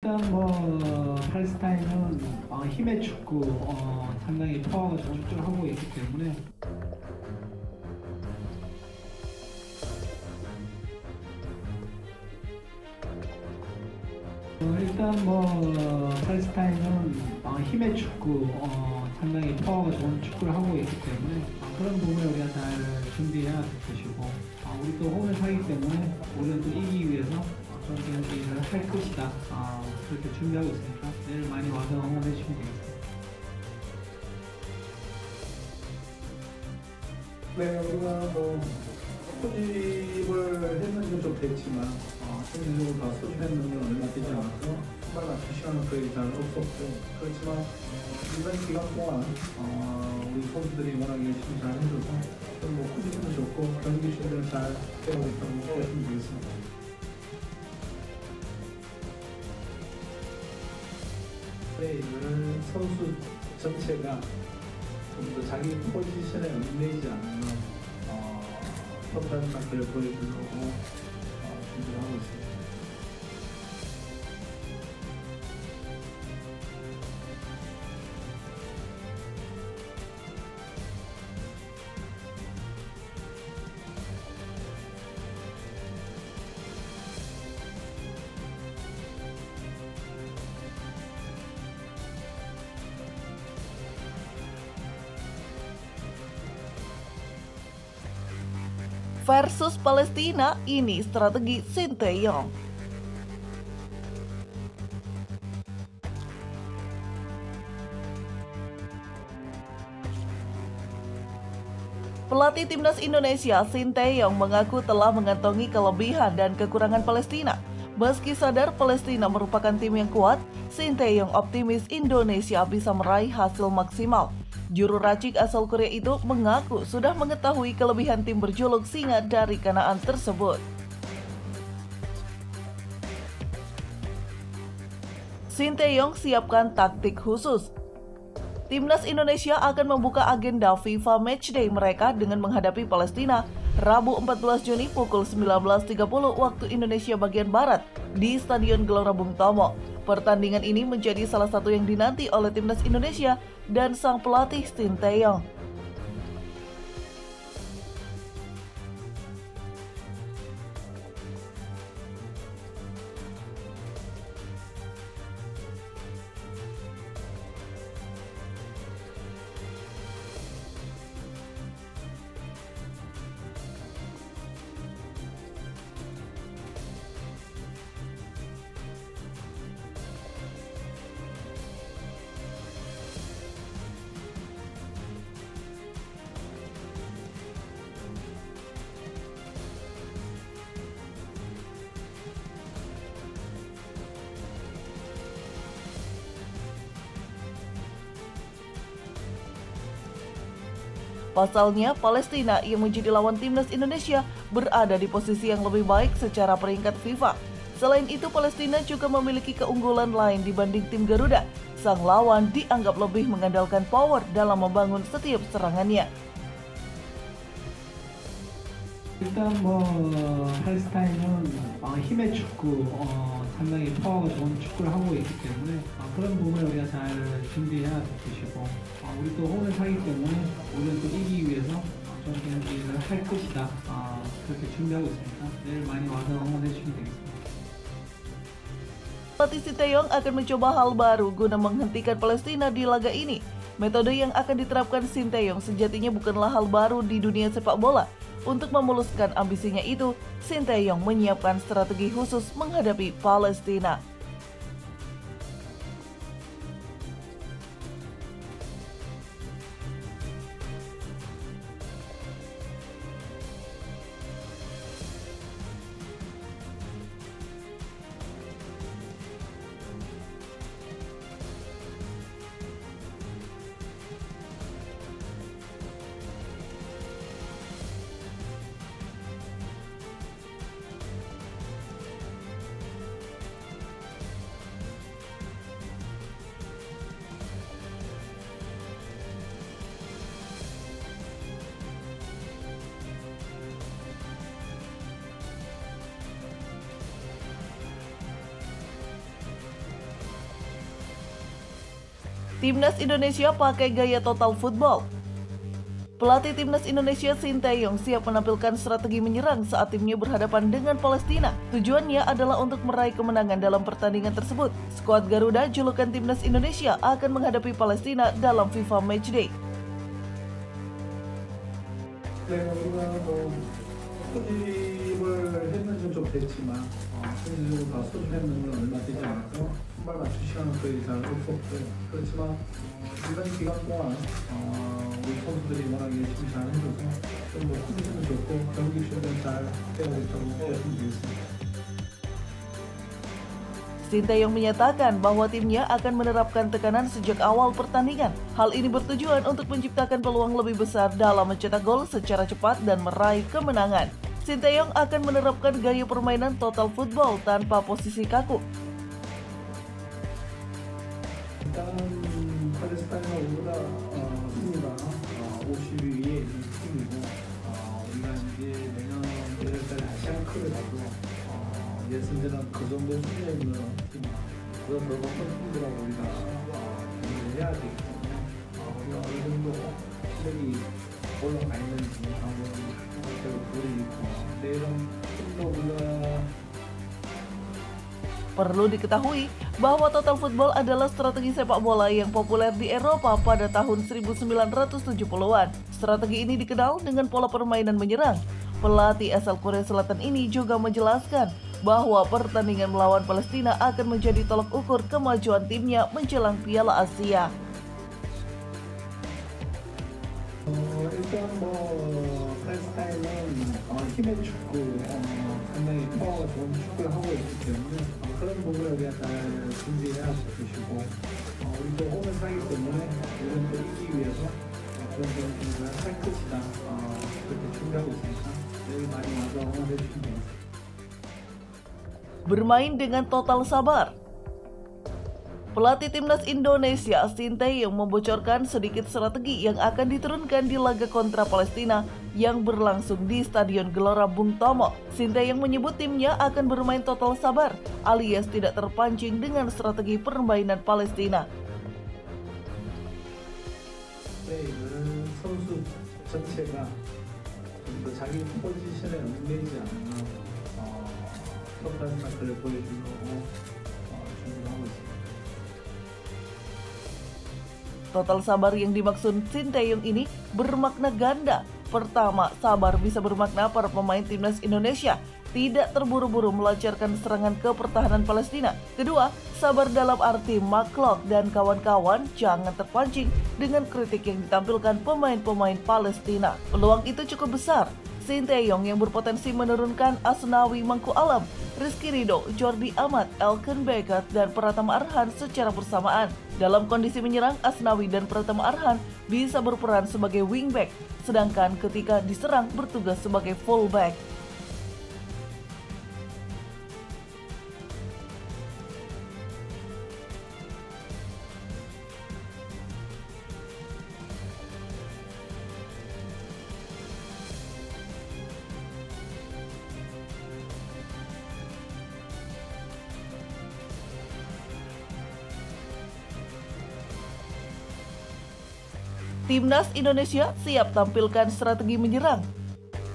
일단 팔레스타인은 힘의 축구 상당히 파워가 쭉쭉하고 있기 때문에 일단 팔레스타인은 힘의 축구 상당히 파워가 좋은 축구를 하고 있기 때문에 그런 부분을 우리가 잘 준비해야 될 것이고 우리 또 홈을 사기 때문에 우리는 또 이기기 위해서 그런 경기를 할 것이다. 그렇게 준비하고 있으니까 내일 많이 와서 응원해 주시면 되겠습니다. 네, 우리가 소집을 했는 건 좀 됐지만 실질적으로 다 소집했는 건 얼마 되지 않아서 정말 맞춘 시간은 거의 잘 없었고 그렇지만 이번 기간 동안 우리 선수들이 워낙 열심히 잘 해줘서 컨디션도 좋고 경기 준비를 잘 해오고 있다고 보시면 되겠습니다. 플레이를 선수 전체가 좀 더 자기 포지션에 얽매이지 않는 선수한 상태를 보여주려고 준비를 하고 있습니다. Versus Palestina, ini strategi Sinteyong. Pelatih timnas Indonesia Sinteyong mengaku telah mengantongi kelebihan dan kekurangan Palestina. Meski sadar Palestina merupakan tim yang kuat, Sinteyong optimis Indonesia bisa meraih hasil maksimal. Juru racik asal Korea itu mengaku sudah mengetahui kelebihan tim berjuluk Singa dari Kanaan tersebut. Sinteyong siapkan taktik khusus. Timnas Indonesia akan membuka agenda FIFA Matchday mereka dengan menghadapi Palestina Rabu 14 Juni pukul 19.30 waktu Indonesia bagian Barat di Stadion Gelora Bung Tomo. Pertandingan ini menjadi salah satu yang dinanti oleh timnas Indonesia dan sang pelatih Sinteyong. Pasalnya, Palestina yang menjadi lawan timnas Indonesia berada di posisi yang lebih baik secara peringkat FIFA. Selain itu, Palestina juga memiliki keunggulan lain dibanding tim Garuda. Sang lawan dianggap lebih mengandalkan power dalam membangun setiap serangannya. 일단 팔레스타인은 힘의 축구 상당히 파워가 좋은 축구를 하고 있기 때문에 그런 부분을 우리가 잘 준비해야 될 것이고 우리 또 홈을 사기 때문에 우리는 또 이기기 위해서 좀 경기를 할 것이다. 그렇게 준비하고 있으니까 내일 많이 와서 응원해 주시면 되겠습니다. Pelatih Sinteyong akan mencoba hal baru guna menghentikan Palestina di laga ini. Metode yang akan diterapkan Sinteyong sejatinya bukanlah hal baru di dunia sepak bola. Untuk memuluskan ambisinya itu, Sinteyong menyiapkan strategi khusus menghadapi Palestina. Timnas Indonesia pakai gaya total football. Pelatih Timnas Indonesia Sinteyong siap menampilkan strategi menyerang saat timnya berhadapan dengan Palestina. Tujuannya adalah untuk meraih kemenangan dalam pertandingan tersebut. Skuad Garuda julukan Timnas Indonesia akan menghadapi Palestina dalam FIFA Matchday. 네, 우리가 소집을 했는지 좀 됐지만 소집을 다 소집했는 건 얼마 되지 않아서 선발 맞출 시간은 거의 잘 없었고요. 그렇지만 이번 기간 동안 우리 선수들이 워낙 열심히 잘 해줘서 좀뭐 컨디션도 좋고 경기 준비는 잘 되어 있다고 말씀드리겠습니다. Sinteyong menyatakan bahwa timnya akan menerapkan tekanan sejak awal pertandingan. Hal ini bertujuan untuk menciptakan peluang lebih besar dalam mencetak gol secara cepat dan meraih kemenangan. Sinteyong akan menerapkan gaya permainan total football tanpa posisi kaku. 일단 팔레스타인과 우리가 승리가 50위 위에 있는 팀이고 우리가 이제 내년 1월달 아시안컵에 가도 예선전은 그 정도 수준에 있는 팀이다. 그래서 더 높은 팀들하고 우리가 경기를 해야 되기 때문에 우리가 어느 정도 실력이 올라가 있는지 한번 보여주고 내일은 좀더 우리가 Perlu diketahui bahwa total football adalah strategi sepak bola yang populer di Eropa pada tahun 1970-an. Strategi ini dikenal dengan pola permainan menyerang. Pelatih asal Korea Selatan ini juga menjelaskan bahwa pertandingan melawan Palestina akan menjadi tolak ukur kemajuan timnya menjelang Piala Asia. 일단 팔레스타인은 힘의 축구, 상당히 파워가 좋은 축구를 하고 있기 때문에 그런 부분을 우리가 잘 준비해야 할 것이고 우리도 홈에서하기 때문에 이런 또 이기기 위해서 그런 경기를 할 것이다 그렇게 준비하고 있으니까 여기 많이 와서 응원해 주시면 되겠습니다. Bermain dengan total sabar. Pelatih Timnas Indonesia Sinteyong membocorkan sedikit strategi yang akan diturunkan di laga kontra Palestina yang berlangsung di Stadion Gelora Bung Tomo. Sinteyong menyebut timnya akan bermain total sabar alias tidak terpancing dengan strategi permainan Palestina. 선수 전체가 좀 자기 포지션에 얽매이지 않는 톱단 사클을 보여주려고 준비하고 있습니다. Total sabar yang dimaksud Sinteyong ini bermakna ganda. Pertama, sabar bisa bermakna para pemain Timnas Indonesia tidak terburu-buru melancarkan serangan ke pertahanan Palestina. Kedua, sabar dalam arti McClough dan kawan-kawan jangan terpancing dengan kritik yang ditampilkan pemain-pemain Palestina. Peluang itu cukup besar. Sinteyong yang berpotensi menurunkan Asnawi Mangku Alam, Rizky Ridho, Jordi Amat, Elkan Baggett, dan Pratama Arhan secara bersamaan. Dalam kondisi menyerang, Asnawi dan Pratama Arhan bisa berperan sebagai wingback, sedangkan ketika diserang bertugas sebagai fullback. Timnas Indonesia siap tampilkan strategi menyerang.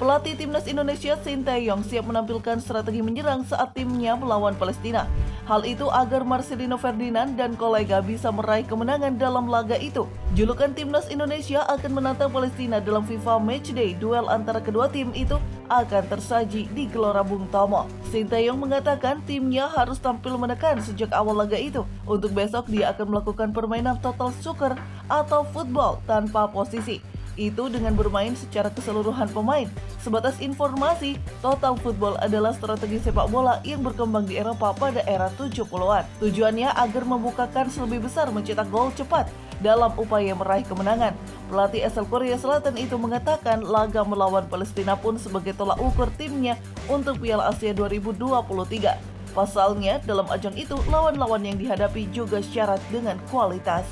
Pelatih Timnas Indonesia Sinteyong siap menampilkan strategi menyerang saat timnya melawan Palestina. Hal itu agar Marcelino Ferdinand dan kolega bisa meraih kemenangan dalam laga itu. Julukan Timnas Indonesia akan menantang Palestina dalam FIFA Matchday. Duel antara kedua tim itu akan tersaji di Gelora Bung Tomo. Sinteyong mengatakan timnya harus tampil menekan sejak awal laga itu. Untuk besok dia akan melakukan permainan total soccer atau football tanpa posisi. Itu dengan bermain secara keseluruhan pemain. Sebatas informasi, total football adalah strategi sepak bola yang berkembang di Eropa pada era 70-an. Tujuannya agar membukakan lebih besar mencetak gol cepat dalam upaya meraih kemenangan. Pelatih asal Korea Selatan itu mengatakan laga melawan Palestina pun sebagai tolak ukur timnya untuk Piala Asia 2023. Pasalnya, dalam ajang itu lawan-lawan yang dihadapi juga syarat dengan kualitas.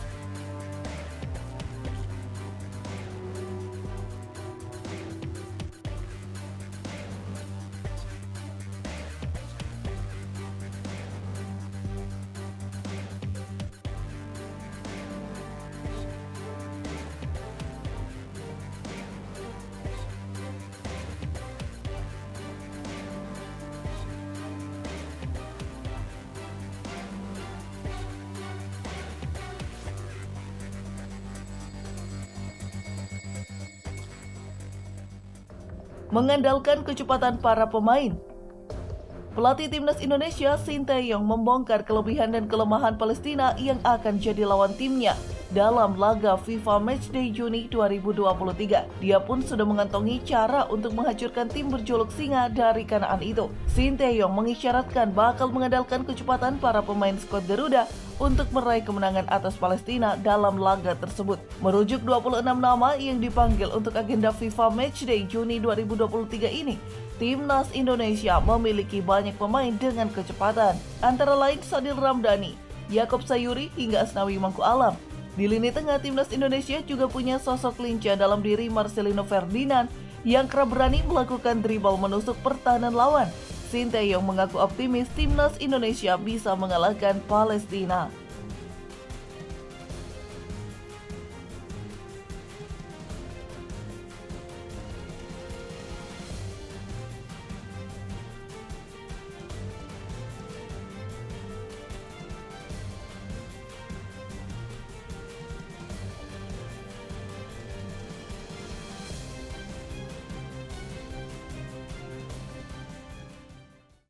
mengandalkan kecepatan para pemain. Pelatih timnas Indonesia Sinteyong membongkar kelebihan dan kelemahan Palestina yang akan jadi lawan timnya dalam laga FIFA Matchday Juni 2023. Dia pun sudah mengantongi cara untuk menghancurkan tim berjuluk Singa dari Kanaan itu. Sinteyong mengisyaratkan bakal mengandalkan kecepatan para pemain skuad Garuda untuk meraih kemenangan atas Palestina dalam laga tersebut. Merujuk 26 nama yang dipanggil untuk agenda FIFA Matchday Juni 2023 ini, Timnas Indonesia memiliki banyak pemain dengan kecepatan, antara lain Sadil Ramdhani, Yaakob Sayuri, hingga Asnawi Mangku Alam. Di lini tengah, Timnas Indonesia juga punya sosok lincah dalam diri Marcelino Ferdinand yang kerap berani melakukan dribble menusuk pertahanan lawan. Sinteyong mengaku optimis Timnas Indonesia bisa mengalahkan Palestina.